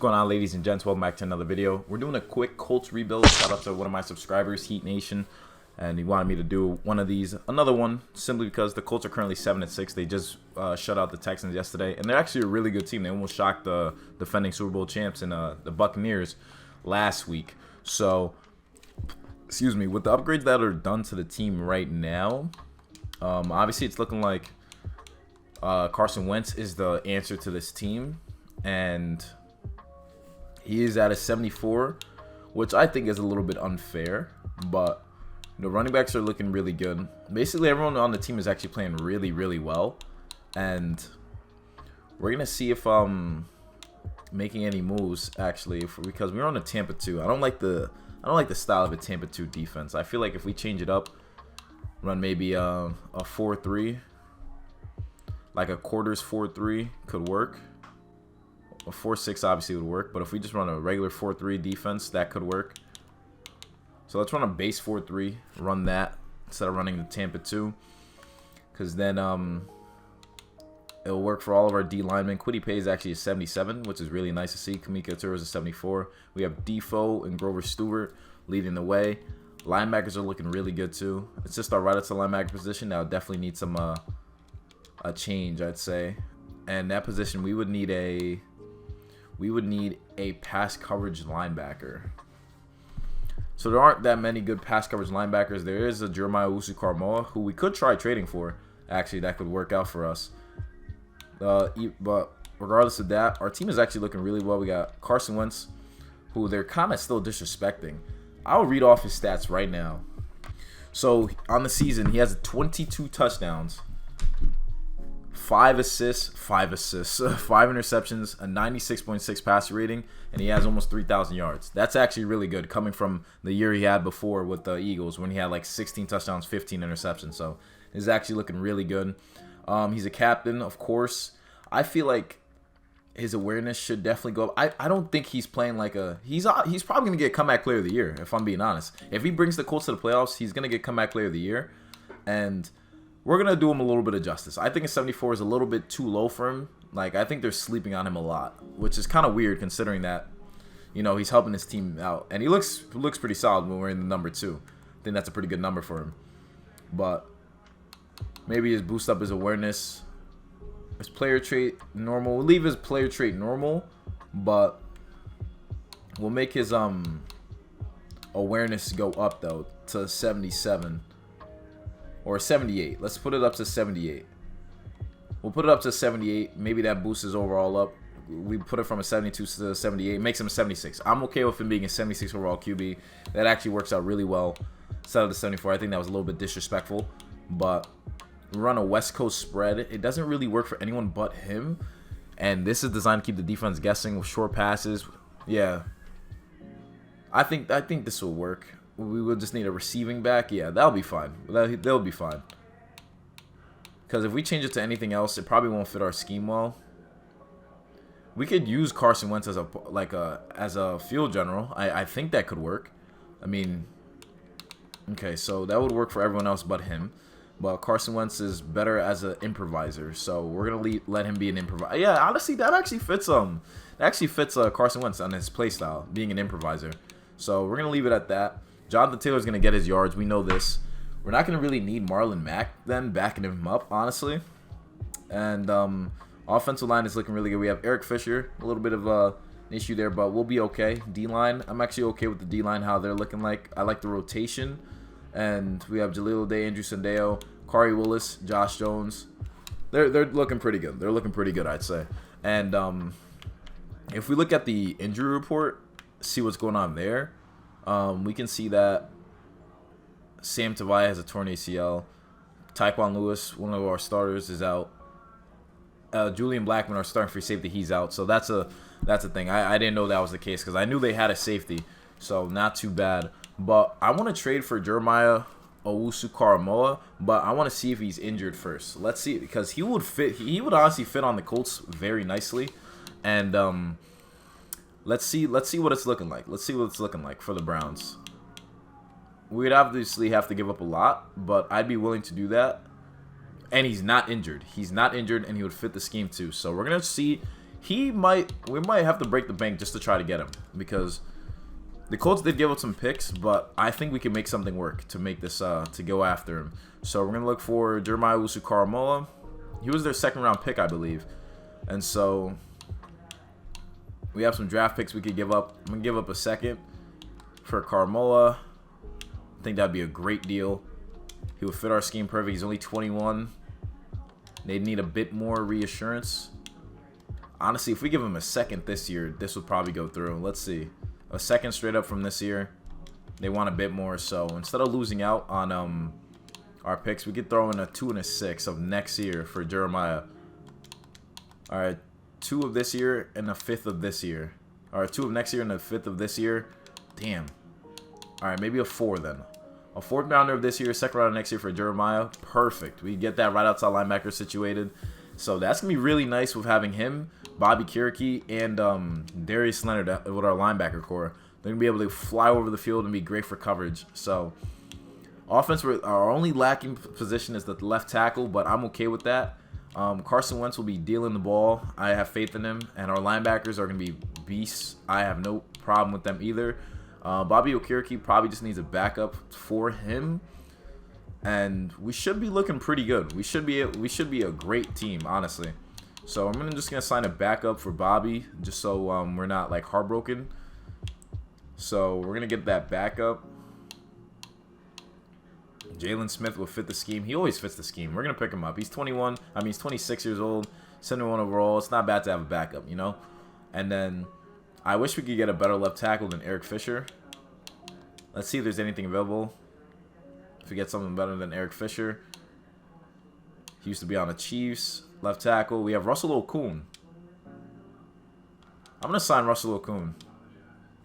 going on, ladies and gents? Welcome back to another video. We're doing a quick Colts rebuild. Shout out to one of my subscribers, Heat Nation, and he wanted me to do one of these, another one, simply because the Colts are currently 7-6. They just shut out the Texans yesterday, and they're actually a really good team. They almost shocked the defending Super Bowl champs and the Buccaneers last week. So, excuse me, with the upgrades that are done to the team right now, obviously it's looking like Carson Wentz is the answer to this team, and he is at a 74, which I think is a little bit unfair, but the running backs are looking really good. Basically, everyone on the team is actually playing really, really well, and we're gonna see if making any moves actually, because we're on a Tampa 2. I don't like the style of a Tampa 2 defense. I feel like if we change it up, run maybe a 4-3, like a quarters 4-3 could work. A 4-6 obviously would work, but if we just run a regular 4-3 defense, that could work. So let's run a base 4-3, run that instead of running the Tampa 2, because then it'll work for all of our D linemen. Quiddy Pay is actually a 77, which is really nice to see. Kamika Tour is a 74. We have Defoe and Grover Stewart leading the way. Linebackers are looking really good too. It's just our right up to linebacker position now. Definitely need some a change, I'd say. And that position we would need a pass coverage linebacker. So there aren't that many good pass coverage linebackers. There is a Jeremiah Owusu-Koramoah, who we could try trading for. Actually, that could work out for us. But regardless of that, our team is actually looking really well. We got Carson Wentz, who they're kind of still disrespecting. I'll read off his stats right now. So on the season, he has 22 touchdowns, 5 assists, 5 interceptions, a 96.6 passer rating, and he has almost 3,000 yards. That's actually really good, coming from the year he had before with the Eagles, when he had like 16 touchdowns, 15 interceptions. So he's actually looking really good. He's a captain, of course. I feel like his awareness should definitely go up. I don't think he's playing like a... He's probably going to get comeback player of the year, if I'm being honest. If he brings the Colts to the playoffs, he's going to get comeback player of the year. And we're going to do him a little bit of justice. I think a 74 is a little bit too low for him. Like, I think they're sleeping on him a lot, which is kind of weird considering that, you know, he's helping his team out. And he looks pretty solid when we're in the number 2. I think that's a pretty good number for him. But maybe his boost up his awareness. His player trait normal. We'll leave his player trait normal, but we'll make his awareness go up though to 77 or 78. Let's put it up to 78. We'll put it up to 78. Maybe that boosts his overall up. We put it from a 72 to 78. Makes him a 76. I'm okay with him being a 76 overall QB. That actually works out really well. Instead of the 74, I think that was a little bit disrespectful, but run a West Coast spread. It doesn't really work for anyone but him, and this is designed to keep the defense guessing with short passes. Yeah, I think this will work. We will just need a receiving back. Yeah, that'll be fine. They'll be fine, because if we change it to anything else, it probably won't fit our scheme well. We could use Carson Wentz as a field general. I think that could work. I mean, okay, so that would work for everyone else but him. But Carson Wentz is better as an improviser, so we're gonna let him be an improviser. Yeah, honestly, that actually fits Carson Wentz on his play style, being an improviser. So we're gonna leave it at that. Jonathan Taylor's gonna get his yards. We know this. We're not gonna really need Marlon Mack then backing him up, honestly. And offensive line is looking really good. We have Eric Fisher, a little bit of an issue there, but we'll be okay. D line, I'm actually okay with the D line, how they're looking like. I like the rotation. And we have Jaleel Day, Andrew Sandeo, Kari Willis, Josh Jones. They're looking pretty good. They're looking pretty good, I'd say. And if we look at the injury report, see what's going on there, we can see that Sam Tavai has a torn ACL. Tyquan Lewis, one of our starters, is out. Julian Blackman, our starting free safety, he's out. So that's a thing. I didn't know that was the case, because I knew they had a safety. So not too bad. But I want to trade for Jeremiah Owusu-Koramoah, but I want to see if he's injured first. Let's see, because he would honestly fit on the Colts very nicely. And let's see what it's looking like. Let's see what it's looking like for the Browns. We'd obviously have to give up a lot, but I'd be willing to do that. And he's not injured. He's not injured, and he would fit the scheme too. So we're going to see we might have to break the bank just to try to get him, because the Colts did give up some picks, but I think we can make something work to make this to go after him. So we're gonna look for Jeremiah Owusu-Koramoah. He was their second round pick, I believe, and so we have some draft picks we could give up. I'm gonna give up a second for Karamoah. I think that'd be a great deal. He would fit our scheme perfect. He's only 21. They'd need a bit more reassurance. Honestly, if we give him a second this year, this would probably go through. Let's see. A second straight up from this year. They want a bit more. So instead of losing out on our picks, we could throw in a 2 and a 6 of next year for Jeremiah. All right. 2 of this year and a 5th of this year. All right. 2 of next year and a 5th of this year. Damn. All right. Maybe a 4 then. A 4th rounder of this year, 2nd rounder next year for Jeremiah. Perfect. We get that right outside linebacker situated. So that's going to be really nice with having him, Bobby Kirky, and Darius Leonard with our linebacker core. They're going to be able to fly over the field and be great for coverage. So offense, our only lacking position is the left tackle, but I'm okay with that. Carson Wentz will be dealing the ball. I have faith in him. And our linebackers are going to be beasts. I have no problem with them either. Bobby Okereke probably just needs a backup for him, and we should be looking pretty good. We should be a great team, honestly. So I'm just gonna sign a backup for Bobby, just so we're not like heartbroken. So we're gonna get that backup. Jalen Smith will fit the scheme. He always fits the scheme. We're gonna pick him up. He's 21. I mean, he's 26 years old, 71 overall. It's not bad to have a backup, you know. And then I wish we could get a better left tackle than Eric Fisher. Let's see if there's anything available. If we get something better than Eric Fisher. He used to be on the Chiefs. Left tackle. We have Russell Okung. I'm going to sign Russell Okung.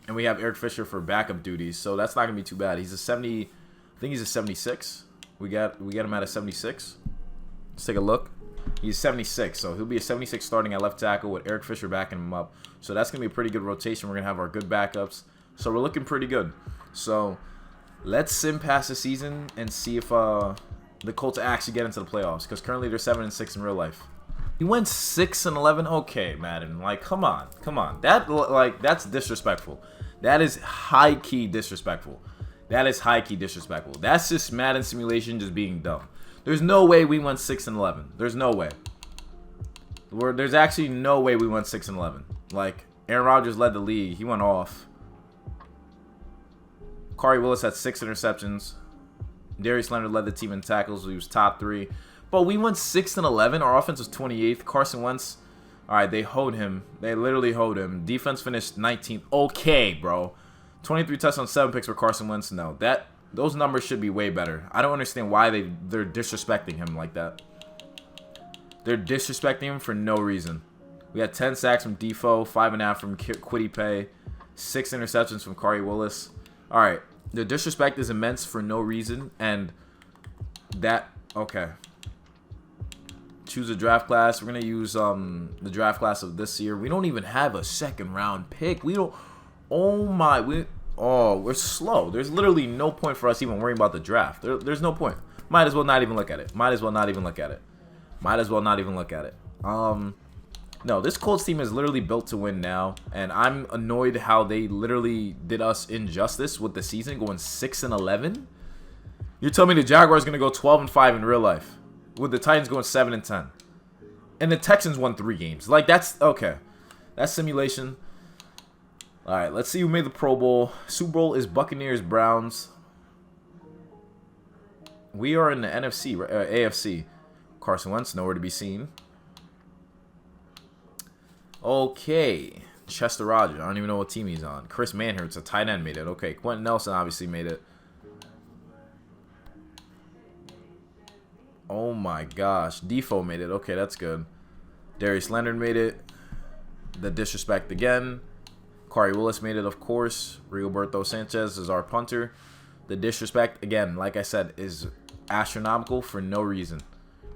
And we have Eric Fisher for backup duties. So that's not going to be too bad. He's a 70. I think he's a 76. We get him at a 76. Let's take a look. He's 76, so he'll be a 76 starting at left tackle with Eric Fisher backing him up. So that's going to be a pretty good rotation. We're going to have our good backups. So we're looking pretty good. So let's sim past the season and see if the Colts actually get into the playoffs, because currently they're 7-6 in real life. He went 6-11. Okay, Madden. Like, come on. That's disrespectful. That is high-key disrespectful. That's just Madden simulation just being dumb. There's no way we went 6-11. There's no way. There's actually no way we went 6-11. Like, Aaron Rodgers led the league. He went off. Khari Willis had 6 interceptions. Darius Leonard led the team in tackles. He was top 3. But we went 6-11. Our offense was 28th. Carson Wentz, all right, they hoed him. They literally hoed him. Defense finished 19th. Okay, bro. 23 touchdowns, 7 picks for Carson Wentz. No, those numbers should be way better. I don't understand why they're disrespecting him like that. They're disrespecting him for no reason. We had 10 sacks from Defoe, 5.5 from Kwity Paye, 6 interceptions from Khari Willis. All right, the disrespect is immense for no reason, and okay. Choose a draft class. We're gonna use the draft class of this year. We don't even have a 2nd round pick. We don't. We're slow. There's literally no point for us even worrying about the draft. There's no point. Might as well not even look at it. No, this Colts team is literally built to win now, and I'm annoyed how they literally did us injustice with the season going 6-11. You're telling me the Jaguars going to go 12-5 in real life, with the Titans going 7-10, and the Texans won 3 games. Like, that's okay. That's simulation. All right, let's see who made the Pro Bowl. Super Bowl is Buccaneers Browns. We are in the AFC. Carson Wentz nowhere to be seen. Okay, Chester Rogers. I don't even know what team he's on. Chris Manhertz, a tight end, made it. Okay, Quentin Nelson obviously made it. Oh my gosh, Defoe made it. Okay, that's good. Darius Leonard made it. The disrespect again. Khari Willis made it, of course. Rigoberto Sanchez is our punter. The disrespect, again, like I said, is astronomical for no reason.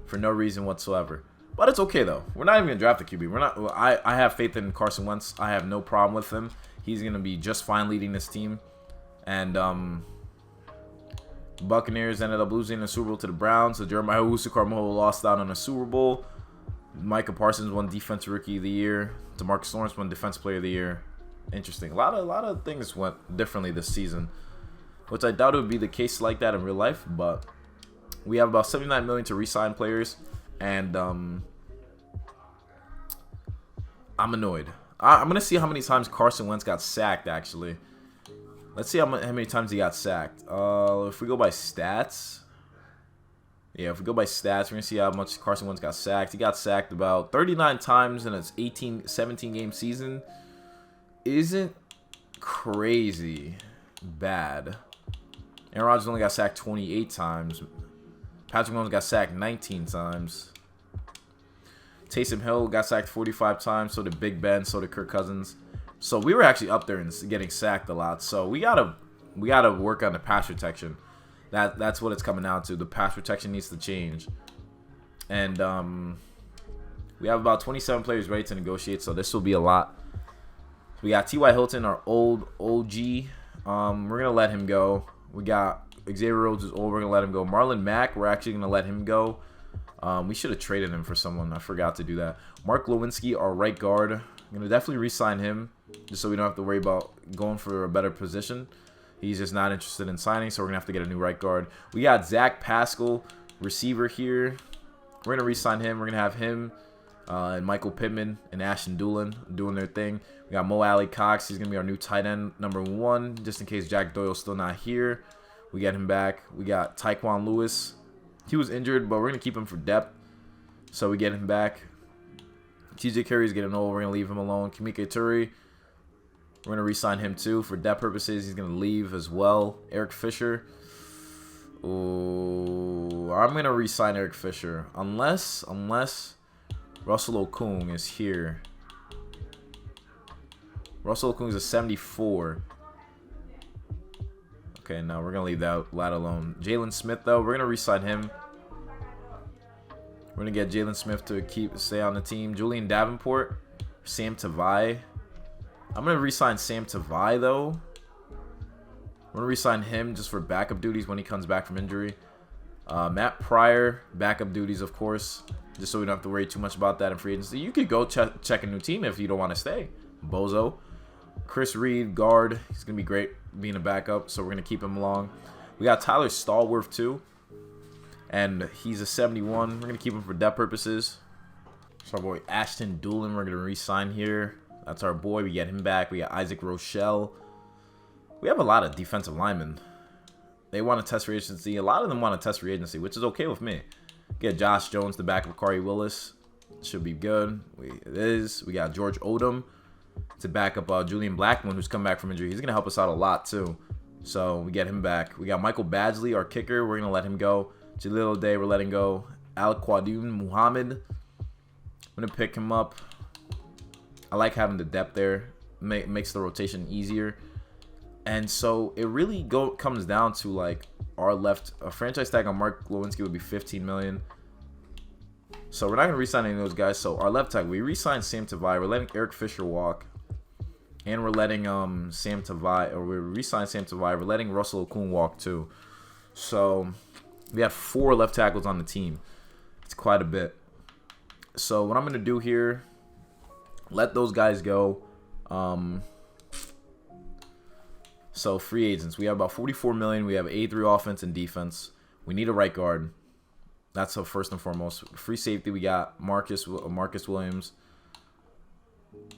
For no reason whatsoever. But it's okay, though. We're not even going to draft the QB. I have faith in Carson Wentz. I have no problem with him. He's going to be just fine leading this team. And Buccaneers ended up losing the Super Bowl to the Browns. So Jeremiah Owusu-Koramoah lost out on the Super Bowl. Micah Parsons won Defensive Rookie of the Year. DeMarcus Lawrence won Defensive Player of the Year. Interesting. A lot of things went differently this season, which I doubt it would be the case like that in real life. But we have about $79 million to re-sign players, and I'm annoyed. I'm gonna see how many times Carson Wentz got sacked. Actually, let's see how many times he got sacked. If we go by stats. Yeah, if we go by stats, we're going to see how much Carson Wentz got sacked. He got sacked about 39 times in his 17-game season. Isn't crazy bad. Aaron Rodgers only got sacked 28 times. Patrick Mahomes got sacked 19 times. Taysom Hill got sacked 45 times. So did Big Ben. So did Kirk Cousins. So we were actually up there and getting sacked a lot. So we gotta work on the pass protection. That's what it's coming down to. The pass protection needs to change. And we have about 27 players ready to negotiate, so this will be a lot. We got T.Y. Hilton, our old OG. We're going to let him go. We got Xavier Rhodes is old. We're going to let him go. Marlon Mack, we're actually going to let him go. We should have traded him for someone. I forgot to do that. Mark Lewinsky, our right guard. I'm going to definitely re-sign him just so we don't have to worry about going for a better position. He's just not interested in signing, so we're going to have to get a new right guard. We got Zach Pascal, receiver here. We're going to re-sign him. We're going to have him and Michael Pittman and Ashton Dulin doing their thing. We got Mo Alley Cox. He's going to be our new tight end, #1, just in case Jack Doyle's still not here. We get him back. We got Tyquan Lewis. He was injured, but we're going to keep him for depth, so we get him back. TJ Carey's getting old. We're going to leave him alone. Kamika Turi. We're going to re-sign him too. For depth purposes, he's going to leave as well. Eric Fisher. Ooh, I'm going to re-sign Eric Fisher. Unless Russell Okung is here. Russell Okung is a 74. Okay, no, we're going to leave that alone. Jalen Smith, though, we're going to re-sign him. We're going to get Jalen Smith to stay on the team. Julian Davenport. Sam Tavai. I'm going to re-sign Sam Tavai, though. I'm going to re-sign him just for backup duties when he comes back from injury. Matt Pryor, backup duties, of course, just so we don't have to worry too much about that in free agency. You could go check a new team if you don't want to stay. Bozo. Chris Reed, guard. He's going to be great being a backup, so we're going to keep him along. We got Tyler Stallworth, too, and he's a 71. We're going to keep him for depth purposes. So our boy Ashton Dulin, we're going to re-sign here. That's our boy. We get him back. We got Isaac Rochelle. We have a lot of defensive linemen. They want to test free agency. A lot of them want to test free agency, which is okay with me. Get Josh Jones, the back of Kari Willis. Should be good. It is. We got George Odom to back up Julian Blackmon, who's come back from injury. He's going to help us out a lot, too. So we get him back. We got Michael Badgley, our kicker. We're going to let him go. Jalil Day, we're letting go. Al Quadun Muhammad. I'm going to pick him up. I like having the depth there. Makes the rotation easier. And so it really comes down to like our a franchise tag on Mark Lewinsky would be $15 million. So we're not going to re-sign any of those guys. So our left tag, we re-signed Sam Tavai. We're letting Eric Fisher walk. And we're letting Sam Tavai, or we re-signed Sam Tavai. We're letting Russell Okung walk too. So we have 4 left tackles on the team. It's quite a bit. So what I'm going to do here, let those guys go. So free agents, we have about $44 million. We have A3 offense and defense. We need a right guard. That's the first and foremost. Free safety, we got Marcus Williams.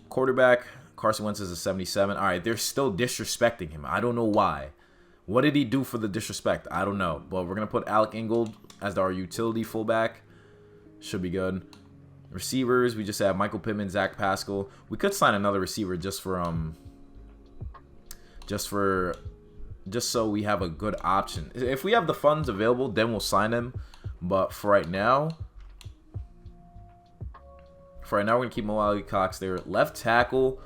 Quarterback, Carson Wentz is a 77. All right, they're still disrespecting him. I don't know why. What did he do for the disrespect? I don't know. But we're gonna put Alec Ingold as our utility fullback. Should be good. Receivers, we just have Michael Pittman, Zach Pascal. We could sign another receiver just so we have a good option. If we have the funds available, then we'll sign him. But for right now, we're gonna keep Mo Alley Cox there. Left tackle.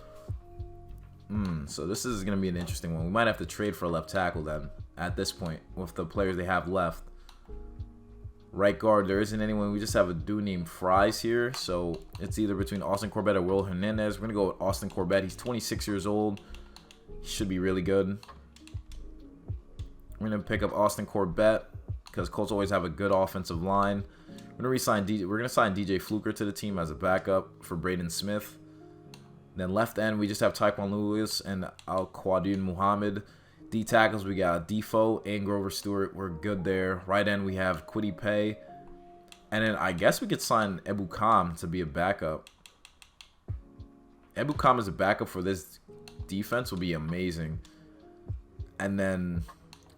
So this is gonna be an interesting one. We might have to trade for a left tackle then. At this point, with the players they have left. Right guard, there isn't anyone. We just have a dude named Fries here. So it's either between Austin Corbett or Will Hernandez. We're going to go with Austin Corbett. He's 26 years old. He should be really good. We're going to pick up Austin Corbett because Colts always have a good offensive line. We're gonna sign DJ Fluker to the team as a backup for Braden Smith. Then left end, we just have Tyquan Lewis and Al-Quadin Muhammad. D tackles, we got Defoe and Grover Stewart. We're good there. Right end, we have Kwity Paye. And then I guess we could sign Ebukam to be a backup. Ebukam as a backup for this defense would be amazing. And then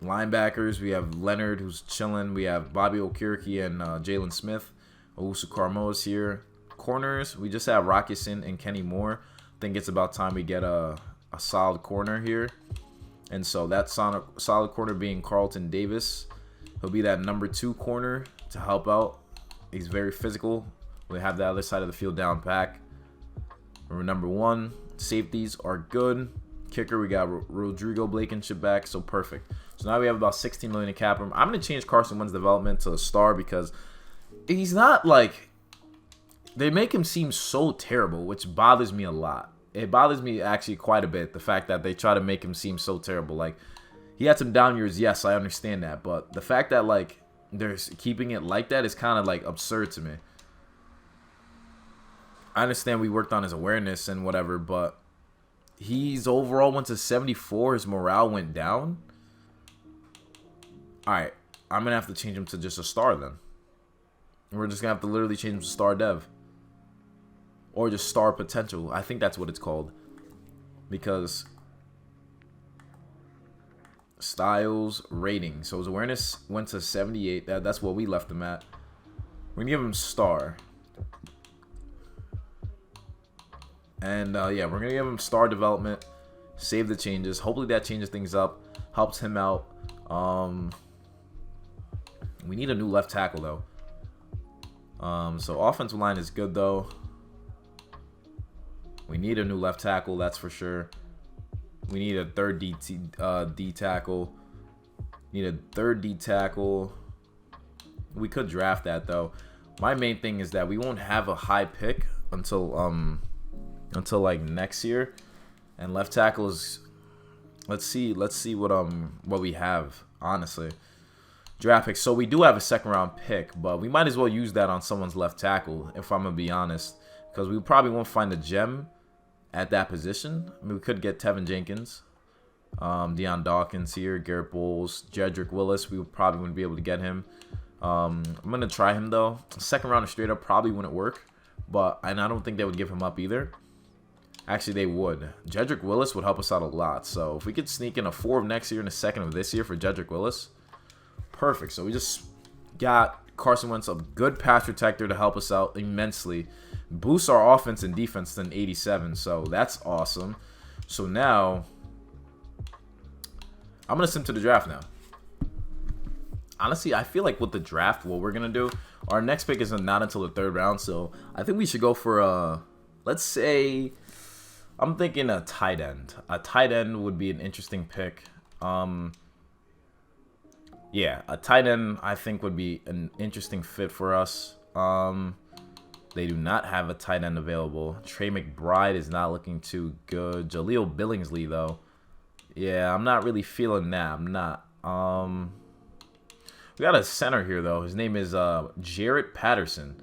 linebackers, we have Leonard, who's chilling. We have Bobby Okereke and Jalen Smith. Owusu Karamo is here. Corners, we just have Rockison and Kenny Moore. I think it's about time we get a solid corner here. And so that solid corner being Carlton Davis. He'll be that number 2 corner to help out. He's very physical. We have the other side of the field down pack. We're number 1. Safeties are good. Kicker, we got Rodrigo Blankenship back, so perfect. So now we have about $16 million in cap room. I'm going to change Carson Wentz's development to a star because he's not like... They make him seem so terrible, which bothers me a lot. It bothers me actually quite a bit, the fact that they try to make him seem so terrible. Like, he had some down years, yes, I understand that. But the fact that, like, they're keeping it like that is kind of, like, absurd to me. I understand we worked on his awareness and whatever, but he's overall went to 74. His morale went down. All right, I'm going to have to change him to just a star then. We're just going to have to literally change him to star dev. Or just star potential. I think that's what it's called. Because Styles rating. So his awareness went to 78. That's what we left him at. We're going to give him star. And yeah, we're going to give him star development. Save the changes. Hopefully that changes things up. Helps him out. We need a new left tackle though. So offensive line is good though. We need a new left tackle, that's for sure. We need a third D tackle. Need a third D tackle. We could draft that though. My main thing is that we won't have a high pick until like next year. And left tackle is, let's see what we have, honestly. Draft pick. So we do have a second round pick, but we might as well use that on someone's left tackle, if I'm gonna be honest. Because we probably won't find a gem at that position. I mean, we could get Tevin Jenkins, Deion Dawkins here, Garrett Bowles, Jedrick Willis. We probably wouldn't be able to get him. I'm going to try him, though. Second round of straight up probably wouldn't work. And I don't think they would give him up either. Actually, they would. Jedrick Willis would help us out a lot. So if we could sneak in a 4 of next year and a 2nd of this year for Jedrick Willis, perfect. So we just got Carson Wentz, a good pass protector to help us out immensely. Boosts our offense and defense to an 87, so that's awesome. So now, I'm going to send to the draft now. Honestly, I feel like with the draft, what we're going to do, our next pick is not until the 3rd round, so I think we should go for let's say, I'm thinking a tight end. A tight end would be an interesting pick. Yeah, a tight end I think would be an interesting fit for us. They do not have a tight end available. Trey McBride is not looking too good. Jaleel Billingsley, though. Yeah, I'm not really feeling that. I'm not. We got a center here, though. His name is Jarrett Patterson.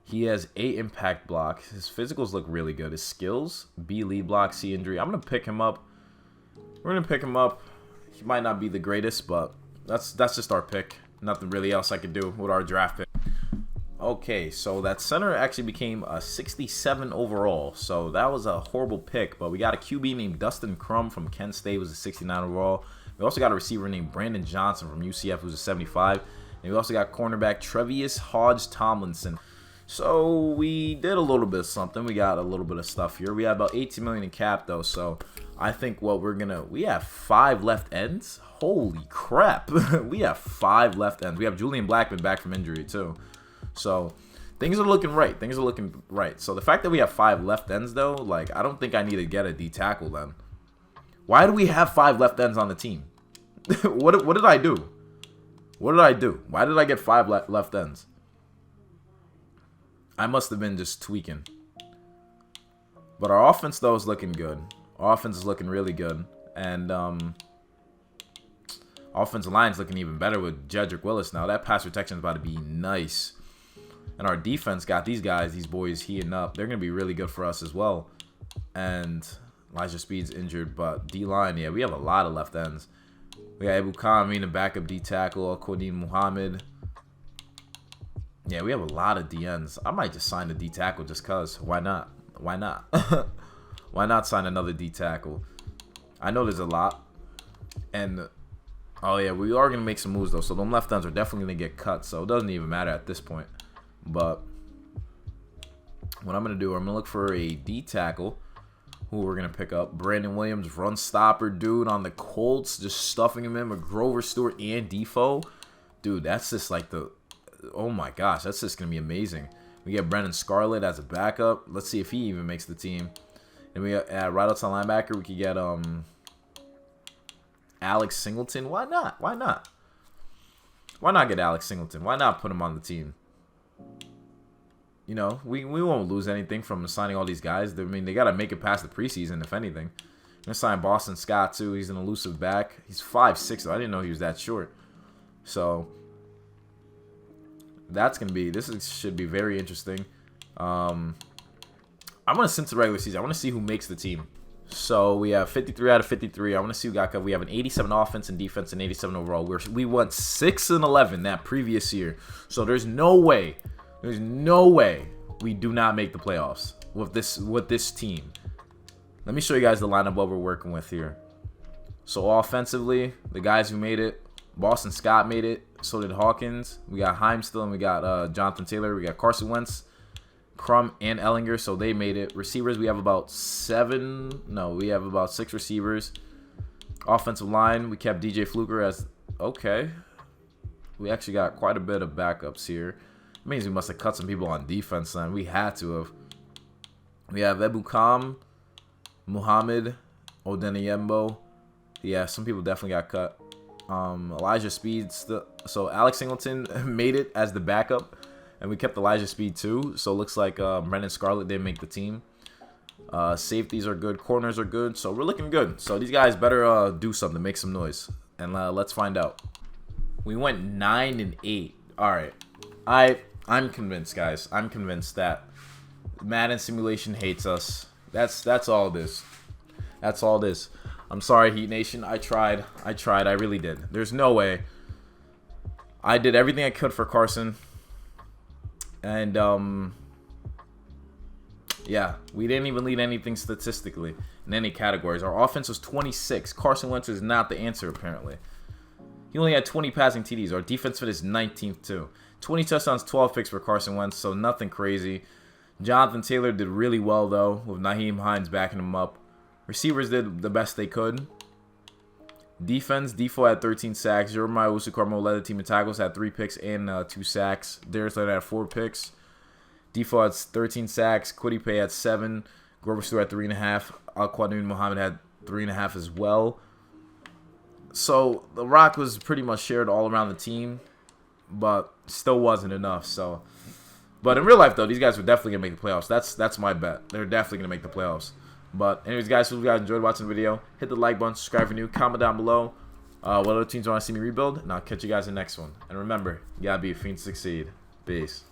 He has 8 impact blocks. His physicals look really good. His skills, B lead block, C injury. I'm going to pick him up. We're going to pick him up. He might not be the greatest, but that's just our pick. Nothing really else I could do with our draft pick. Okay, so that center actually became a 67 overall. So that was a horrible pick, but we got a QB named Dustin Crum from Kent State, who's a 69 overall. We also got a receiver named Brandon Johnson from UCF, who's a 75. And we also got cornerback Trevius Hodge Tomlinson. So we did a little bit of something. We got a little bit of stuff here. We have about $18 million in cap, though. So I think what we have 5 left ends. Holy crap. We have 5 left ends. We have Julian Blackman back from injury, too. So things are looking right. Things are looking right. So the fact that we have 5 left ends, though, like, I don't think I need to get a D tackle then. Why do we have 5 left ends on the team? What did I do? What did I do? Why did I get 5 left ends? I must have been just tweaking. But our offense, though, is looking good. Our offense is looking really good. And Offensive line's looking even better with Jedrick Willis now. That pass protection is about to be nice. And our defense got these guys, these boys heating up. They're going to be really good for us as well. And Elijah Speed's injured, but D-line, yeah, we have a lot of left ends. We got Abu Kami, the backup D tackle, Quadin Muhammad. Yeah, we have a lot of DNs. I might just sign the D tackle just cause. Why not? Why not? Why not sign another D tackle? I know there's a lot. And oh yeah, we are gonna make some moves though. So them left ends are definitely gonna get cut. So it doesn't even matter at this point. But what I'm gonna do, I'm gonna look for a D tackle. Who we're going to pick up. Brandon Williams, run stopper, dude, on the Colts. Just stuffing him in with Grover Stewart and Defoe. Dude, that's just like the... Oh, my gosh. That's just going to be amazing. We get Brennan Scarlett as a backup. Let's see if he even makes the team. And we got right outside linebacker, we could get Alex Singleton. Why not? Why not? Why not get Alex Singleton? Why not put him on the team? You know, we won't lose anything from signing all these guys. I mean, they got to make it past the preseason, if anything. I'm going to sign Boston Scott, too. He's an elusive back. He's 5'6", though. I didn't know he was that short. So, that's going to be... should be very interesting. I want to since the regular season. I want to see who makes the team. So, we have 53 out of 53. I want to see who got cut. We have an 87 offense and defense and 87 overall. We went 6-11 that previous year. So, there's no way... There's no way we do not make the playoffs with this team. Let me show you guys the lineup what we're working with here. So offensively, the guys who made it, Boston Scott made it. So did Hawkins. We got Heim still, and we got Jonathan Taylor. We got Carson Wentz, Crum, and Ellinger. So they made it. Receivers, we have about 6 receivers. Offensive line, we kept DJ Fluker as okay. We actually got quite a bit of backups here. It means we must have cut some people on defense then. We had to have. We have Ebu Kam, Muhammad, Odeniyembo. Yeah, some people definitely got cut. Elijah Speed. So Alex Singleton made it as the backup. And we kept Elijah Speed too. So it looks like Brennan Scarlett didn't make the team. Safeties are good. Corners are good. So we're looking good. So these guys better do something. Make some noise. And let's find out. We went 9-8. All right. I'm convinced, guys. I'm convinced that Madden Simulation hates us. That's all it is. That's all it is. I'm sorry, Heat Nation. I tried. I really did. There's no way. I did everything I could for Carson. And, yeah, we didn't even lead anything statistically in any categories. Our offense was 26. Carson Wentz is not the answer, apparently. He only had 20 passing TDs. Our defense fit is 19th, too. 20 touchdowns, 12 picks for Carson Wentz, so nothing crazy. Jonathan Taylor did really well, though, with Nyheim Hines backing him up. Receivers did the best they could. Defense, Defoe had 13 sacks. Jeremiah Usu-Carmo led the team in tackles, had 3 picks and 2 sacks. Darius Leonard had 4 picks. Defoe had 13 sacks. Kwity Paye had 7. Grover Stewart had 3.5. Al-Quadun Muhammad had 3.5 as well. So the rock was pretty much shared all around the team, but still wasn't enough. So, but in real life though, these guys were definitely gonna make the playoffs. That's my bet. They're definitely gonna make the playoffs. But anyways, guys, hope you guys enjoyed watching the video. Hit the like button, subscribe if you're new, comment down below what other teams want to see me rebuild, and I'll catch you guys in the next one. And remember, you gotta be a fiend to succeed. Peace.